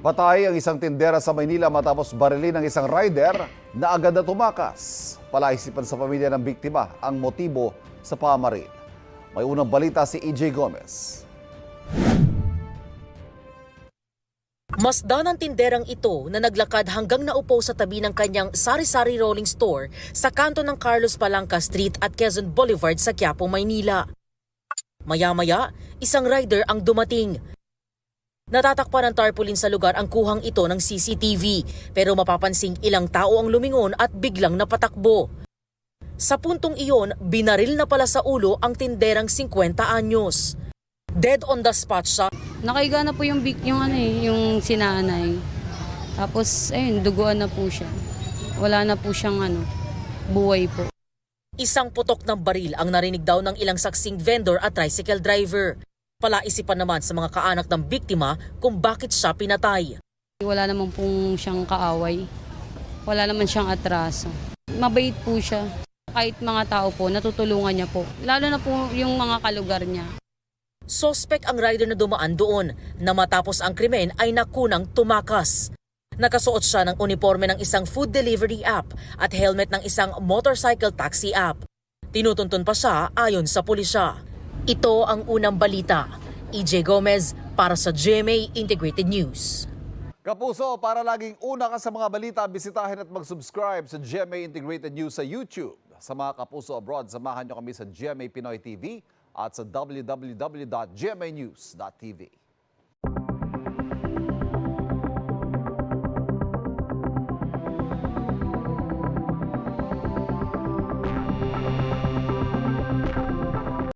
Patay ang isang tindera sa Maynila matapos barilin ng isang rider na agad na tumakas. Palaisipan sa pamilya ng biktima ang motibo sa pamaril. May unang balita si EJ Gomez. Masdan ang tinderang ito na naglakad hanggang naupo sa tabi ng kanyang sari-sari rolling store sa kanto ng Carlos Palanca Street at Quezon Boulevard sa Quiapo, Maynila. Maya-maya, isang rider ang dumating. Natatakpan ng tarpaulin sa lugar ang kuhang ito ng CCTV pero mapapansing ilang tao ang lumingon at biglang napatakbo. Sa puntong iyon, binaril na pala sa ulo ang tinderang 50 anyos. Dead on the spot siya. Nakaiga na po yung yung sinanay. Tapos ayun, duguan na po siya. Wala na po siyang buhay po. Isang putok ng baril ang narinig daw ng ilang saksing vendor at tricycle driver. Palaisipan naman sa mga kaanak ng biktima kung bakit siya pinatay. Wala naman pong siyang kaaway. Wala naman siyang atraso. Mabait po siya. Kahit mga tao po, natutulungan niya po. Lalo na po yung mga kalugar niya. Sospek ang rider na dumaan doon na matapos ang krimen ay nakunang tumakas. Nakasuot siya ng uniforme ng isang food delivery app at helmet ng isang motorcycle taxi app. Tinutuntun pa siya ayon sa pulisya. Ito ang unang balita. EJ Gomez para sa GMA Integrated News. Kapuso, para laging una ka sa mga balita, bisitahin at mag-subscribe sa GMA Integrated News sa YouTube. Sa mga kapuso abroad, samahan niyo kami sa GMA Pinoy TV at sa www.gmanews.tv.